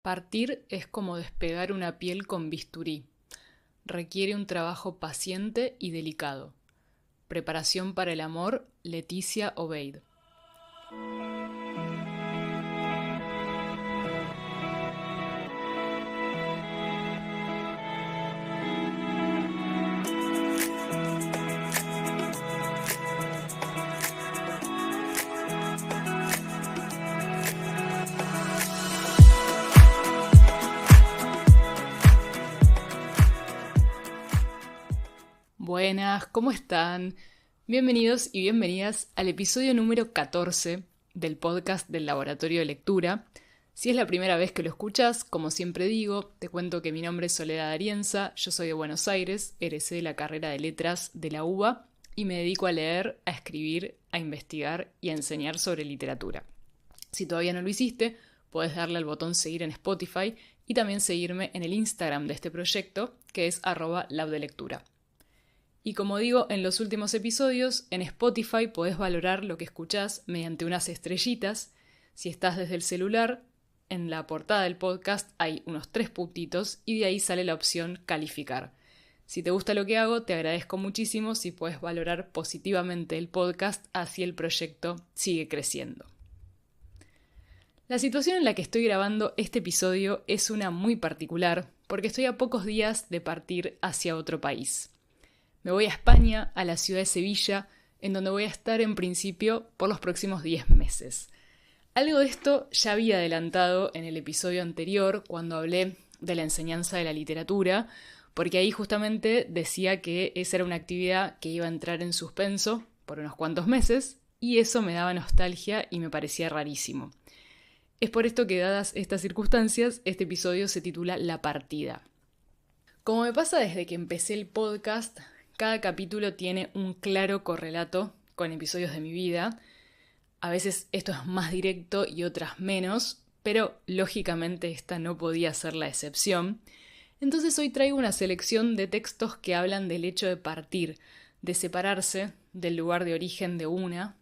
Partir es como despegar una piel con bisturí. Requiere un trabajo paciente y delicado. Preparación para el amor, Leticia Obeid. Buenas, ¿cómo están? Bienvenidos y bienvenidas al episodio número 14 del podcast del Laboratorio de Lectura. Si es la primera vez que lo escuchas, como siempre digo, te cuento que mi nombre es Soledad Arienza, yo soy de Buenos Aires, egresé de la carrera de Letras de la UBA y me dedico a leer, a escribir, a investigar y a enseñar sobre literatura. Si todavía no lo hiciste, puedes darle al botón seguir en Spotify y también seguirme en el Instagram de este proyecto, que es @labdelectura. Y como digo en los últimos episodios, en Spotify podés valorar lo que escuchás mediante unas estrellitas. Si estás desde el celular, en la portada del podcast hay unos 3 puntitos y de ahí sale la opción calificar. Si te gusta lo que hago, te agradezco muchísimo si puedes valorar positivamente el podcast, así el proyecto sigue creciendo. La situación en la que estoy grabando este episodio es una muy particular, porque estoy a pocos días de partir hacia otro país. Me voy a España, a la ciudad de Sevilla, en donde voy a estar en principio por los próximos 10 meses. Algo de esto ya había adelantado en el episodio anterior, cuando hablé de la enseñanza de la literatura, porque ahí justamente decía que esa era una actividad que iba a entrar en suspenso por unos cuantos meses, y eso me daba nostalgia y me parecía rarísimo. Es por esto que, dadas estas circunstancias, este episodio se titula La partida. Como me pasa desde que empecé el podcast, cada capítulo tiene un claro correlato con episodios de mi vida. A veces esto es más directo y otras menos, pero lógicamente esta no podía ser la excepción. Entonces hoy traigo una selección de textos que hablan del hecho de partir, de separarse del lugar de origen de una,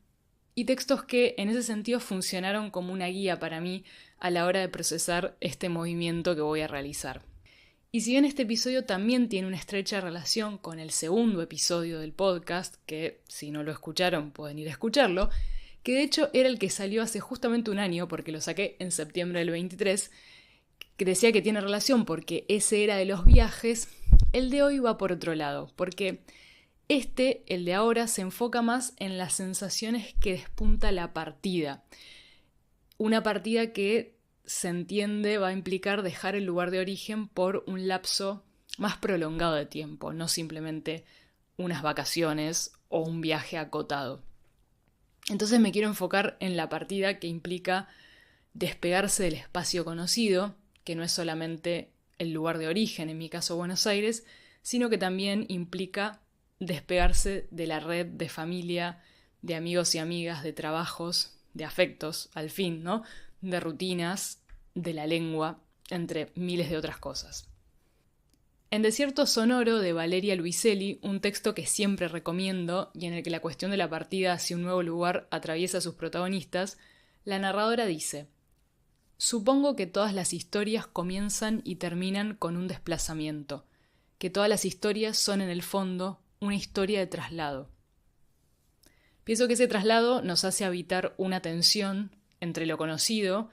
y textos que en ese sentido funcionaron como una guía para mí a la hora de procesar este movimiento que voy a realizar. Y si bien este episodio también tiene una estrecha relación con el segundo episodio del podcast, que si no lo escucharon pueden ir a escucharlo, que de hecho era el que salió hace justamente un año, porque lo saqué en septiembre del 23, que decía que tiene relación porque ese era de los viajes, el de hoy va por otro lado, porque el de ahora, se enfoca más en las sensaciones que despunta la partida. Una partida que se entiende va a implicar dejar el lugar de origen por un lapso más prolongado de tiempo, no simplemente unas vacaciones o un viaje acotado. Entonces me quiero enfocar en la partida que implica despegarse del espacio conocido, que no es solamente el lugar de origen, en mi caso Buenos Aires, sino que también implica despegarse de la red de familia, de amigos y amigas, de trabajos, de afectos, al fin, ¿no? De rutinas, de la lengua, entre miles de otras cosas. En Desierto Sonoro de Valeria Luiselli, un texto que siempre recomiendo y en el que la cuestión de la partida hacia un nuevo lugar atraviesa a sus protagonistas, la narradora dice: «Supongo que todas las historias comienzan y terminan con un desplazamiento, que todas las historias son en el fondo una historia de traslado. Pienso que ese traslado nos hace habitar una tensión entre lo conocido,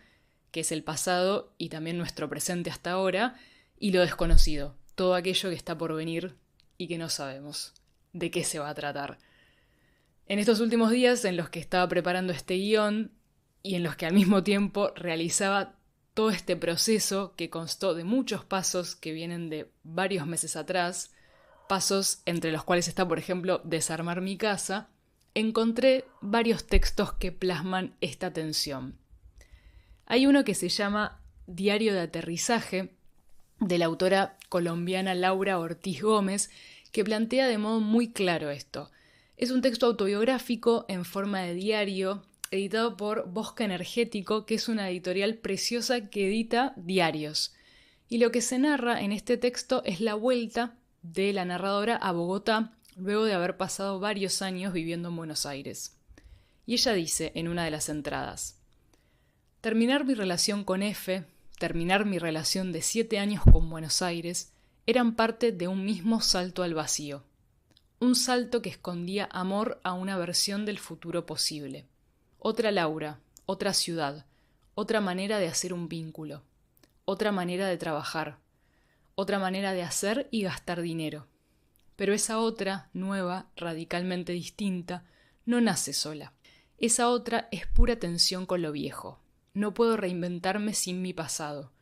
que es el pasado y también nuestro presente hasta ahora, y lo desconocido, todo aquello que está por venir y que no sabemos de qué se va a tratar». En estos últimos días en los que estaba preparando este guión y en los que al mismo tiempo realizaba todo este proceso que constó de muchos pasos que vienen de varios meses atrás, pasos entre los cuales está, por ejemplo, desarmar mi casa, encontré varios textos que plasman esta tensión. Hay uno que se llama Diario de aterrizaje, de la autora colombiana Laura Ortiz Gómez, que plantea de modo muy claro esto. Es un texto autobiográfico en forma de diario, editado por Bosque Energético, que es una editorial preciosa que edita diarios. Y lo que se narra en este texto es la vuelta de la narradora a Bogotá, luego de haber pasado varios años viviendo en Buenos Aires. Y ella dice en una de las entradas: «Terminar mi relación con F terminar mi relación de 7 años con Buenos Aires eran parte de un mismo salto al vacío. Un salto que escondía amor a una versión del futuro posible. Otra Laura, otra ciudad, otra manera de hacer un vínculo, otra manera de trabajar, otra manera de hacer y gastar dinero. Pero esa otra, nueva, radicalmente distinta, no nace sola. Esa otra es pura tensión con lo viejo. No puedo reinventarme sin mi pasado.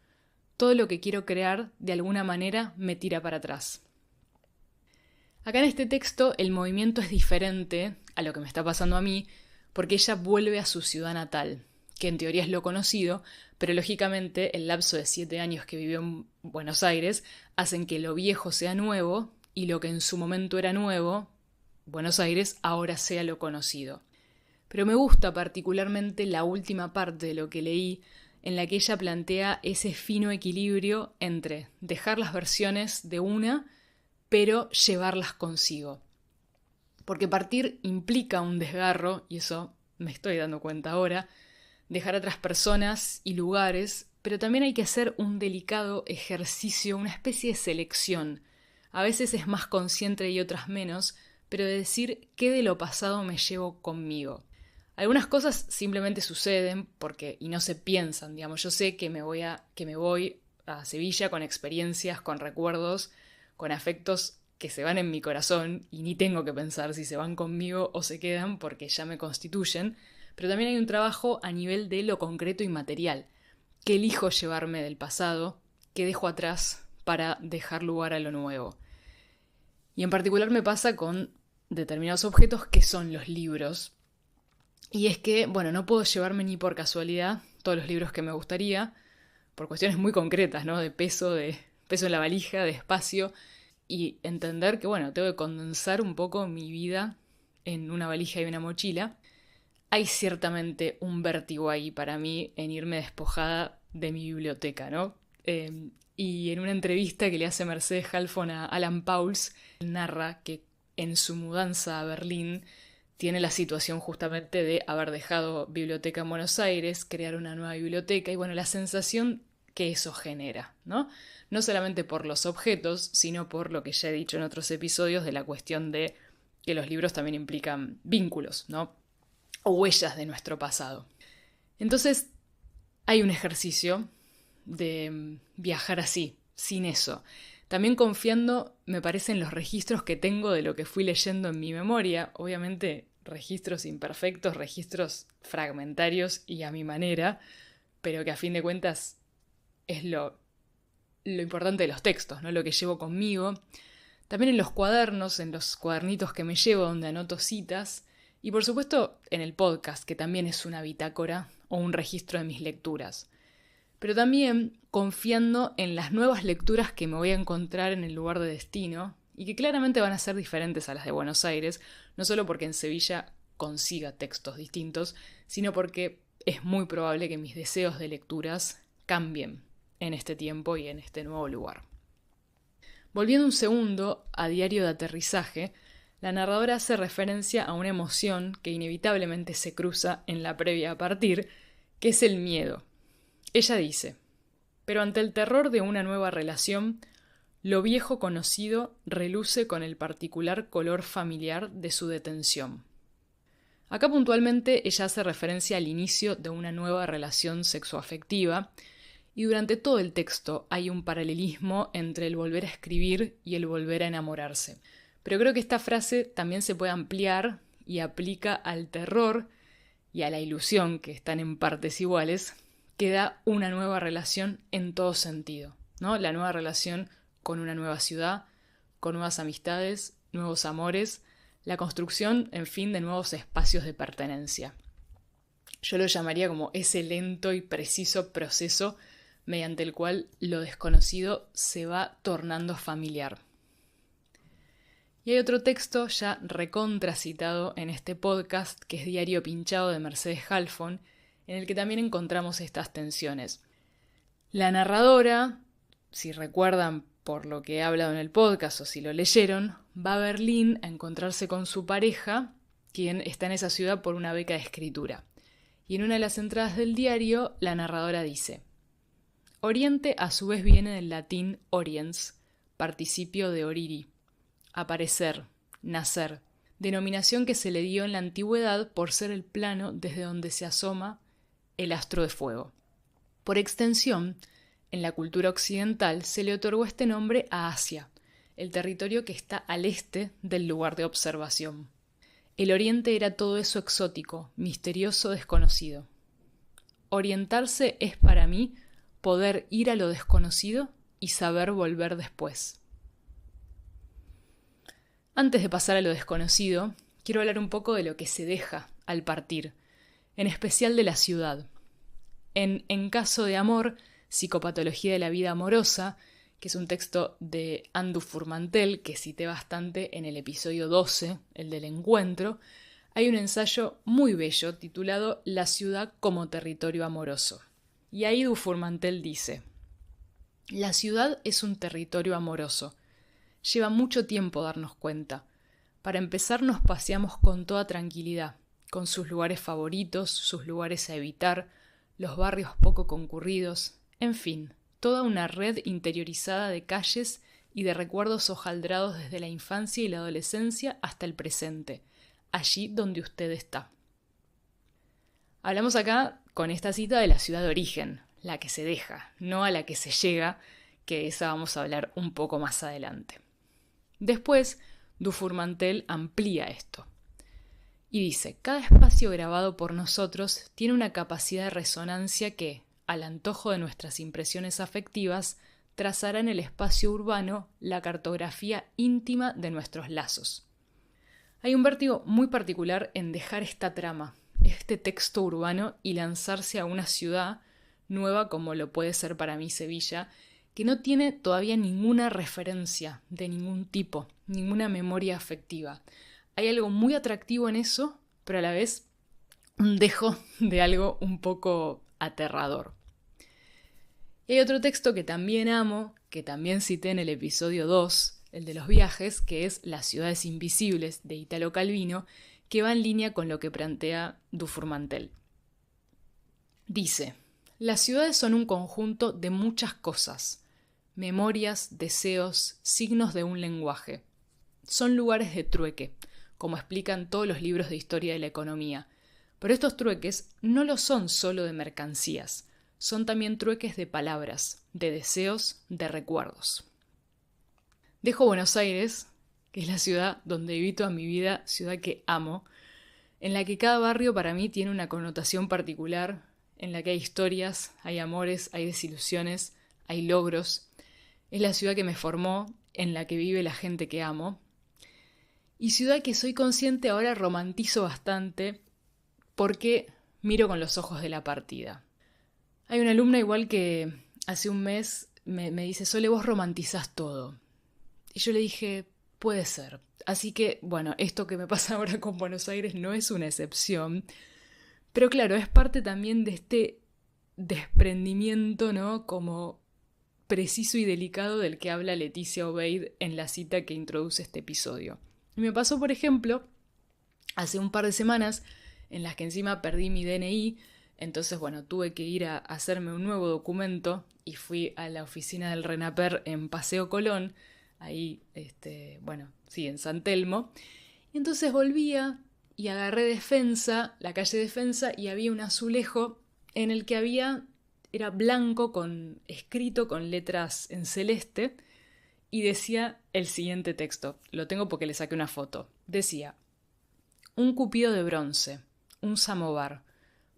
Todo lo que quiero crear, de alguna manera, me tira para atrás. Acá en este texto el movimiento es diferente a lo que me está pasando a mí, porque ella vuelve a su ciudad natal, que en teoría es lo conocido, pero lógicamente el lapso de 7 años que vivió en Buenos Aires hacen que lo viejo sea nuevo y lo que en su momento era nuevo, Buenos Aires, ahora sea lo conocido. Pero me gusta particularmente la última parte de lo que leí, en la que ella plantea ese fino equilibrio entre dejar las versiones de una, pero llevarlas consigo. Porque partir implica un desgarro, y eso me estoy dando cuenta ahora, dejar a otras personas y lugares, pero también hay que hacer un delicado ejercicio, una especie de selección. A veces es más consciente y otras menos, pero de decir qué de lo pasado me llevo conmigo. Algunas cosas simplemente suceden y no se piensan, digamos. Yo sé que me voy a Sevilla con experiencias, con recuerdos, con afectos que se van en mi corazón y ni tengo que pensar si se van conmigo o se quedan porque ya me constituyen, pero también hay un trabajo a nivel de lo concreto y material. ¿Qué elijo llevarme del pasado? ¿Qué dejo atrás para dejar lugar a lo nuevo? Y en particular me pasa con determinados objetos que son los libros. Y es que, no puedo llevarme ni por casualidad todos los libros que me gustaría, por cuestiones muy concretas, ¿no? De peso en la valija, de espacio, y entender que, tengo que condensar un poco mi vida en una valija y una mochila. Hay ciertamente un vértigo ahí para mí en irme despojada de mi biblioteca, ¿no? Y en una entrevista que le hace Mercedes Halfon a Alan Pauls, narra que en su mudanza a Berlín tiene la situación justamente de haber dejado biblioteca en Buenos Aires, crear una nueva biblioteca y la sensación que eso genera, ¿no? No solamente por los objetos, sino por lo que ya he dicho en otros episodios de la cuestión de que los libros también implican vínculos, ¿no? O huellas de nuestro pasado. Entonces, hay un ejercicio de viajar así, sin eso. También confiando, me parece, en los registros que tengo de lo que fui leyendo en mi memoria. Obviamente, registros imperfectos, registros fragmentarios y a mi manera, pero que a fin de cuentas es lo importante de los textos, ¿no? Lo que llevo conmigo. También en los cuadernos, en los cuadernitos que me llevo donde anoto citas. Y por supuesto en el podcast, que también es una bitácora o un registro de mis lecturas. Pero también confiando en las nuevas lecturas que me voy a encontrar en el lugar de destino y que claramente van a ser diferentes a las de Buenos Aires, no solo porque en Sevilla consiga textos distintos, sino porque es muy probable que mis deseos de lecturas cambien en este tiempo y en este nuevo lugar. Volviendo un segundo a Diario de Aterrizaje, la narradora hace referencia a una emoción que inevitablemente se cruza en la previa a partir, que es el miedo. Ella dice: pero ante el terror de una nueva relación, lo viejo conocido reluce con el particular color familiar de su detención. Acá puntualmente ella hace referencia al inicio de una nueva relación sexoafectiva y durante todo el texto hay un paralelismo entre el volver a escribir y el volver a enamorarse. Pero creo que esta frase también se puede ampliar y aplica al terror y a la ilusión, que están en partes iguales, que da una nueva relación en todo sentido, ¿no? La nueva relación con una nueva ciudad, con nuevas amistades, nuevos amores, la construcción, en fin, de nuevos espacios de pertenencia. Yo lo llamaría como ese lento y preciso proceso mediante el cual lo desconocido se va tornando familiar. Y hay otro texto ya recontracitado en este podcast, que es Diario Pinchado de Mercedes Halfon, en el que también encontramos estas tensiones. La narradora, si recuerdan por lo que he hablado en el podcast o si lo leyeron, va a Berlín a encontrarse con su pareja, quien está en esa ciudad por una beca de escritura. Y en una de las entradas del diario, la narradora dice: Oriente a su vez viene del latín oriens, participio de oriri, aparecer, nacer, denominación que se le dio en la antigüedad por ser el plano desde donde se asoma el astro de fuego. Por extensión, en la cultura occidental se le otorgó este nombre a Asia, el territorio que está al este del lugar de observación. El Oriente era todo eso exótico, misterioso, desconocido. Orientarse es para mí poder ir a lo desconocido y saber volver después. Antes de pasar a lo desconocido, quiero hablar un poco de lo que se deja al partir, en especial de la ciudad. En Caso de amor, psicopatología de la vida amorosa, que es un texto de Andu Furmantel, que cité bastante en el episodio 12, el del encuentro, hay un ensayo muy bello titulado La ciudad como territorio amoroso. Y ahí Du Furmantel dice: la ciudad es un territorio amoroso. Lleva mucho tiempo darnos cuenta. Para empezar, nos paseamos con toda tranquilidad, con sus lugares favoritos, sus lugares a evitar, los barrios poco concurridos, en fin, toda una red interiorizada de calles y de recuerdos hojaldrados desde la infancia y la adolescencia hasta el presente, allí donde usted está. Hablamos acá con esta cita de la ciudad de origen, la que se deja, no a la que se llega, que de esa vamos a hablar un poco más adelante. Después, Du Furmantel amplía esto y dice: cada espacio grabado por nosotros tiene una capacidad de resonancia que, al antojo de nuestras impresiones afectivas, trazará en el espacio urbano la cartografía íntima de nuestros lazos. Hay un vértigo muy particular en dejar esta trama, este texto urbano, y lanzarse a una ciudad nueva como lo puede ser para mí Sevilla, que no tiene todavía ninguna referencia de ningún tipo, ninguna memoria afectiva. Hay algo muy atractivo en eso, pero a la vez un dejo de algo un poco aterrador. Y hay otro texto que también amo, que también cité en el episodio 2, el de los viajes, que es Las ciudades invisibles, de Italo Calvino, que va en línea con lo que plantea Du Furmantel. Dice: las ciudades son un conjunto de muchas cosas, memorias, deseos, signos de un lenguaje. Son lugares de trueque, como explican todos los libros de historia de la economía. Pero estos trueques no lo son solo de mercancías, son también trueques de palabras, de deseos, de recuerdos. Dejo Buenos Aires, que es la ciudad donde viví toda mi vida, ciudad que amo, en la que cada barrio para mí tiene una connotación particular, en la que hay historias, hay amores, hay desilusiones, hay logros. Es la ciudad que me formó, en la que vive la gente que amo. Y ciudad que soy consciente ahora romantizo bastante porque miro con los ojos de la partida. Hay una alumna igual que hace un mes me dice: Sole, vos romantizás todo. Y yo le dije: puede ser. Así que, bueno, esto que me pasa ahora con Buenos Aires no es una excepción. Pero claro, es parte también de este desprendimiento, ¿no?, como preciso y delicado del que habla Leticia Obeid en la cita que introduce este episodio. Y me pasó, por ejemplo, hace un par de semanas en las que encima perdí mi DNI, entonces, bueno, tuve que ir a hacerme un nuevo documento y fui a la oficina del RENAPER en Paseo Colón, ahí, en San Telmo. Y entonces volvía y agarré Defensa, la calle Defensa, y había un azulejo en el que era blanco escrito con letras en celeste, y decía el siguiente texto. Lo tengo porque le saqué una foto. Decía: un cupido de bronce, un samovar,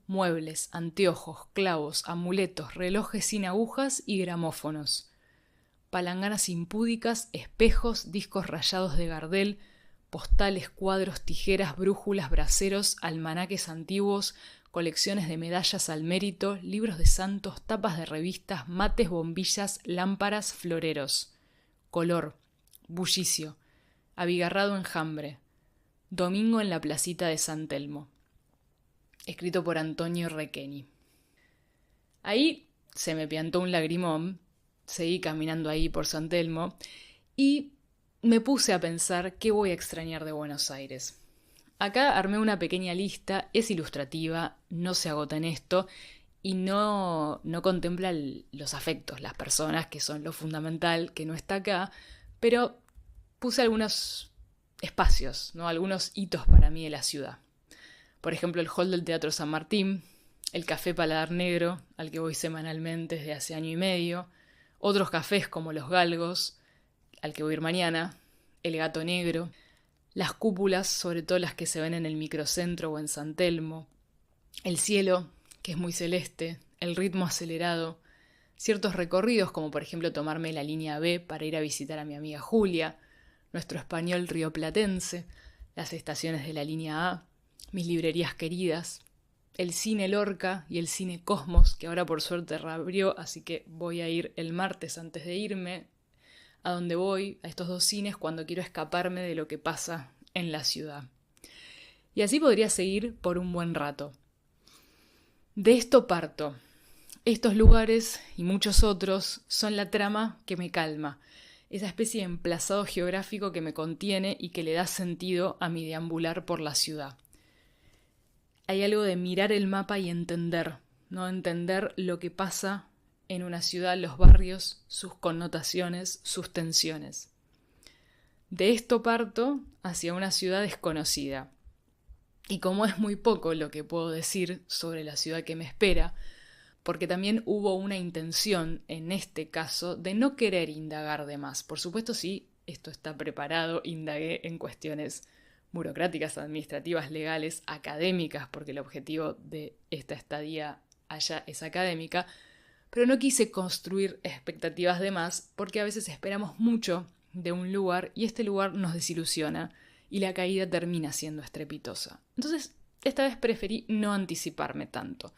muebles, anteojos, clavos, amuletos, relojes sin agujas y gramófonos, palanganas impúdicas, espejos, discos rayados de Gardel, postales, cuadros, tijeras, brújulas, braseros, almanaques antiguos, colecciones de medallas al mérito, libros de santos, tapas de revistas, mates, bombillas, lámparas, floreros. Color, bullicio, abigarrado enjambre. Domingo en la placita de San Telmo. Escrito por Antonio Requeni. Ahí se me piantó un lagrimón, seguí caminando ahí por San Telmo y me puse a pensar qué voy a extrañar de Buenos Aires. Acá armé una pequeña lista, es ilustrativa, no se agota en esto, y no contempla los afectos, las personas, que son lo fundamental, que no está acá, pero puse algunos espacios, ¿no? Algunos hitos para mí de la ciudad. Por ejemplo, el hall del Teatro San Martín, el Café Paladar Negro, al que voy semanalmente desde hace año y medio, otros cafés como Los Galgos, al que voy a ir mañana, el Gato Negro, las cúpulas, sobre todo las que se ven en el microcentro o en San Telmo, el cielo, que es muy celeste, el ritmo acelerado, ciertos recorridos como por ejemplo tomarme la línea B para ir a visitar a mi amiga Julia, nuestro español rioplatense, las estaciones de la línea A, mis librerías queridas, el cine Lorca y el cine Cosmos, que ahora por suerte reabrió, así que voy a ir el martes antes de irme, a donde voy, a estos dos cines, cuando quiero escaparme de lo que pasa en la ciudad. Y así podría seguir por un buen rato. De esto parto. Estos lugares y muchos otros son la trama que me calma, esa especie de emplazado geográfico que me contiene y que le da sentido a mi deambular por la ciudad. Hay algo de mirar el mapa y entender, ¿no? Entender lo que pasa en una ciudad, los barrios, sus connotaciones, sus tensiones. De esto parto hacia una ciudad desconocida. Y como es muy poco lo que puedo decir sobre la ciudad que me espera, porque también hubo una intención, en este caso, de no querer indagar de más. Por supuesto, sí, esto está preparado, indagué en cuestiones burocráticas, administrativas, legales, académicas, porque el objetivo de esta estadía allá es académica, pero no quise construir expectativas de más, porque a veces esperamos mucho de un lugar y este lugar nos desilusiona y la caída termina siendo estrepitosa. Entonces, esta vez preferí no anticiparme tanto.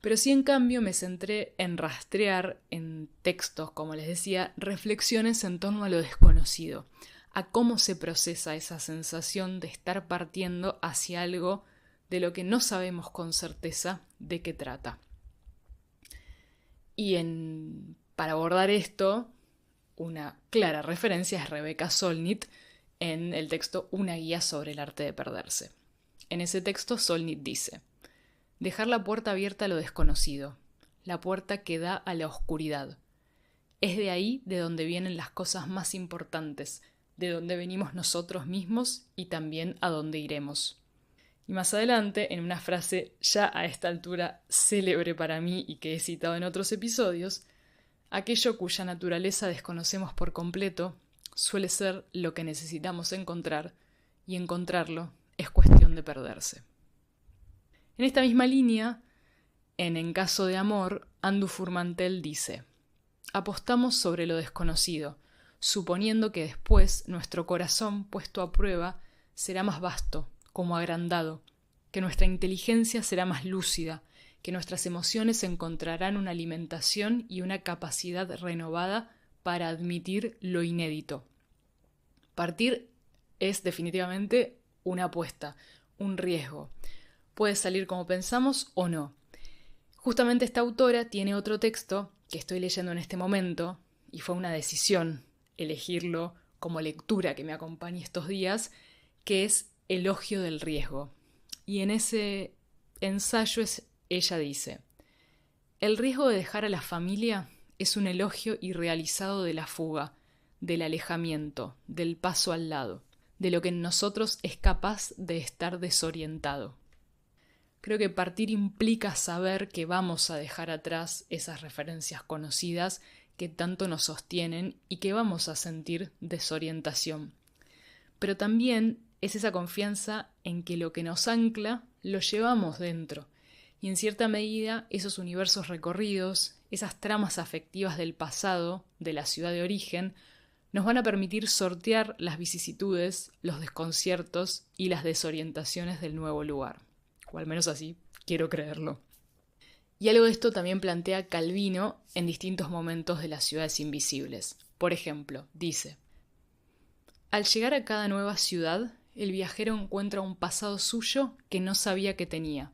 Pero sí, en cambio, me centré en rastrear en textos, como les decía, reflexiones en torno a lo desconocido, a cómo se procesa esa sensación de estar partiendo hacia algo de lo que no sabemos con certeza de qué trata. Y para abordar esto, una clara referencia es Rebecca Solnit en el texto Una guía sobre el arte de perderse. En ese texto Solnit dice: dejar la puerta abierta a lo desconocido, la puerta que da a la oscuridad. Es de ahí de donde vienen las cosas más importantes, de donde venimos nosotros mismos y también a donde iremos. Y más adelante, en una frase ya a esta altura célebre para mí y que he citado en otros episodios, aquello cuya naturaleza desconocemos por completo suele ser lo que necesitamos encontrar, y encontrarlo es cuestión de perderse. En esta misma línea, En caso de amor, Andu Furmantel dice: apostamos sobre lo desconocido, suponiendo que después nuestro corazón puesto a prueba será más vasto, como agrandado, que nuestra inteligencia será más lúcida, que nuestras emociones encontrarán una alimentación y una capacidad renovada para admitir lo inédito. Partir es definitivamente una apuesta, un riesgo. Puede salir como pensamos o no. Justamente esta autora tiene otro texto que estoy leyendo en este momento, y fue una decisión elegirlo como lectura que me acompañe estos días, que es Elogio del riesgo. Y en ese ensayo ella dice: el riesgo de dejar a la familia es un elogio irrealizado de la fuga, del alejamiento, del paso al lado, de lo que en nosotros es capaz de estar desorientado. Creo que partir implica saber que vamos a dejar atrás esas referencias conocidas que tanto nos sostienen y que vamos a sentir desorientación. Pero también es esa confianza en que lo que nos ancla lo llevamos dentro, y en cierta medida esos universos recorridos, esas tramas afectivas del pasado, de la ciudad de origen, nos van a permitir sortear las vicisitudes, los desconciertos y las desorientaciones del nuevo lugar. O al menos así quiero creerlo. Y algo de esto también plantea Calvino en distintos momentos de las ciudades invisibles. Por ejemplo, dice: al llegar a cada nueva ciudad, el viajero encuentra un pasado suyo que no sabía que tenía.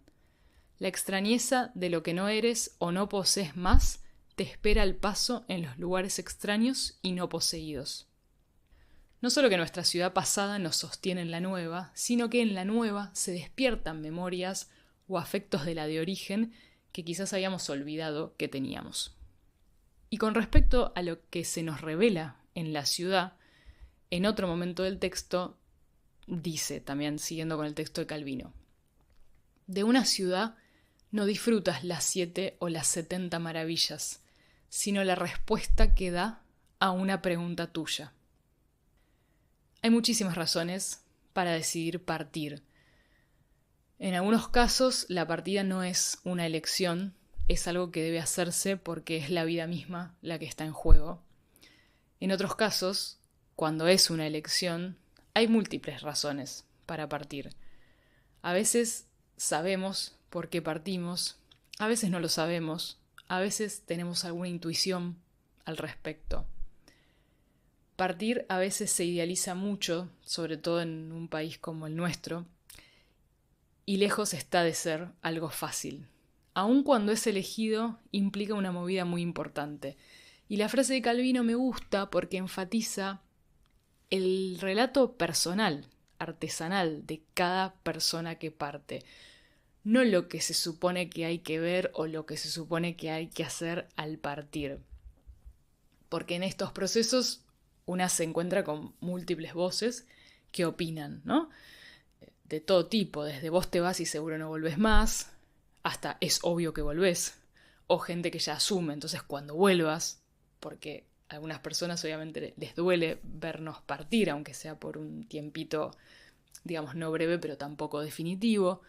La extrañeza de lo que no eres o no posees más te espera al paso en los lugares extraños y no poseídos. No solo que nuestra ciudad pasada nos sostiene en la nueva, sino que en la nueva se despiertan memorias o afectos de la de origen que quizás habíamos olvidado que teníamos. Y con respecto a lo que se nos revela en la ciudad, en otro momento del texto dice, también siguiendo con el texto de Calvino, de una ciudad no disfrutas las 7 o las 70 maravillas, sino la respuesta que da a una pregunta tuya. Hay muchísimas razones para decidir partir. En algunos casos, la partida no es una elección, es algo que debe hacerse porque es la vida misma la que está en juego. En otros casos, cuando es una elección, hay múltiples razones para partir. A veces sabemos por qué partimos, a veces no lo sabemos, a veces tenemos alguna intuición al respecto. Partir a veces se idealiza mucho, sobre todo en un país como el nuestro, y lejos está de ser algo fácil. Aun cuando es elegido, implica una movida muy importante. Y la frase de Calvino me gusta porque enfatiza el relato personal, artesanal, de cada persona que parte. No lo que se supone que hay que ver o lo que se supone que hay que hacer al partir. Porque en estos procesos una se encuentra con múltiples voces que opinan, ¿no? De todo tipo, desde vos te vas y seguro no volvés más, hasta es obvio que volvés, o gente que ya asume, entonces cuando vuelvas, porque a algunas personas obviamente les duele vernos partir, aunque sea por un tiempito, digamos, no breve, pero tampoco definitivo,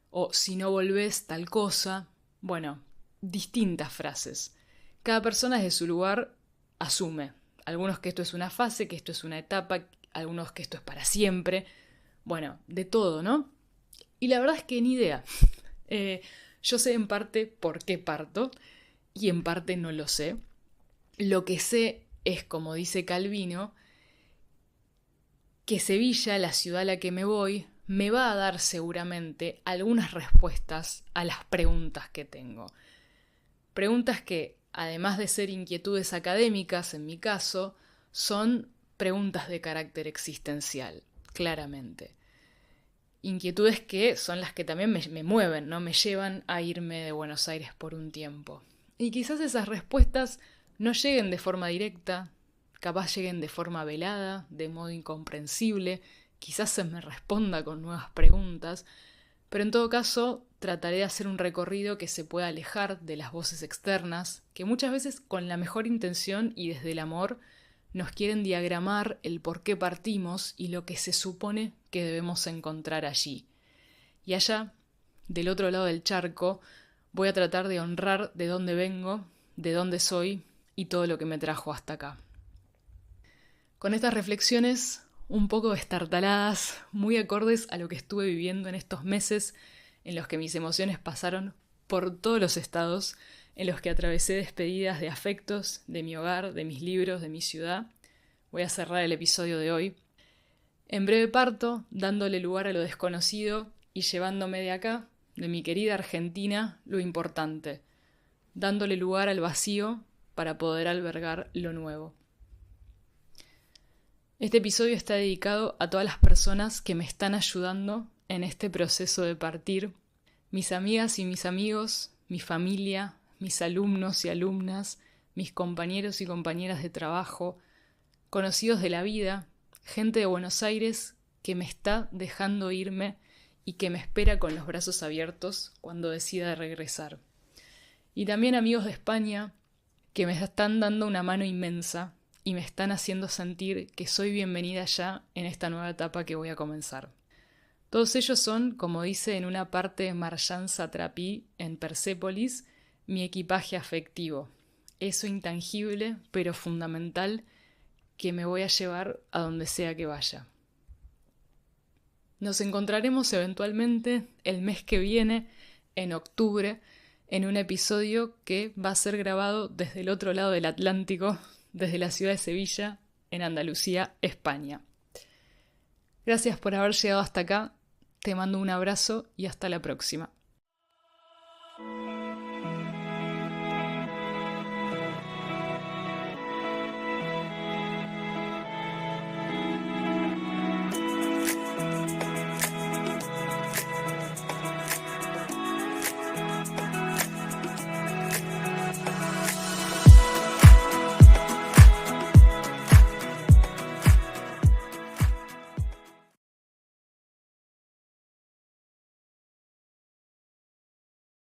o si no volvés tal cosa, bueno, distintas frases. Cada persona desde su lugar asume, algunos que esto es una fase, que esto es una etapa, algunos que esto es para siempre, bueno, de todo, ¿no? Y la verdad es que ni idea. Yo sé en parte por qué parto y en parte no lo sé. Lo que sé es, como dice Calvino, que Sevilla, la ciudad a la que me voy, me va a dar seguramente algunas respuestas a las preguntas que tengo. Preguntas que, además de ser inquietudes académicas, en mi caso, son preguntas de carácter existencial, claramente. Inquietudes que son las que también me mueven, ¿no? Me llevan a irme de Buenos Aires por un tiempo. Y quizás esas respuestas no lleguen de forma directa, capaz lleguen de forma velada, de modo incomprensible, quizás se me responda con nuevas preguntas, pero en todo caso trataré de hacer un recorrido que se pueda alejar de las voces externas, que muchas veces con la mejor intención y desde el amor nos quieren diagramar el por qué partimos y lo que se supone que debemos encontrar allí. Y allá, del otro lado del charco, voy a tratar de honrar de dónde vengo, de dónde soy y todo lo que me trajo hasta acá. Con estas reflexiones un poco destartaladas, muy acordes a lo que estuve viviendo en estos meses en los que mis emociones pasaron por todos los estados, en los que atravesé despedidas de afectos, de mi hogar, de mis libros, de mi ciudad. Voy a cerrar el episodio de hoy. En breve parto, dándole lugar a lo desconocido y llevándome de acá, de mi querida Argentina, lo importante, dándole lugar al vacío para poder albergar lo nuevo. Este episodio está dedicado a todas las personas que me están ayudando en este proceso de partir, mis amigas y mis amigos, mi familia, mis alumnos y alumnas, mis compañeros y compañeras de trabajo, conocidos de la vida, gente de Buenos Aires que me está dejando irme y que me espera con los brazos abiertos cuando decida regresar. Y también amigos de España que me están dando una mano inmensa y me están haciendo sentir que soy bienvenida ya en esta nueva etapa que voy a comenzar. Todos ellos son, como dice en una parte de Marjane Satrapi en Persépolis, mi equipaje afectivo, eso intangible pero fundamental que me voy a llevar a donde sea que vaya. Nos encontraremos eventualmente el mes que viene, en octubre, en un episodio que va a ser grabado desde el otro lado del Atlántico, desde la ciudad de Sevilla, en Andalucía, España. Gracias por haber llegado hasta acá, te mando un abrazo y hasta la próxima.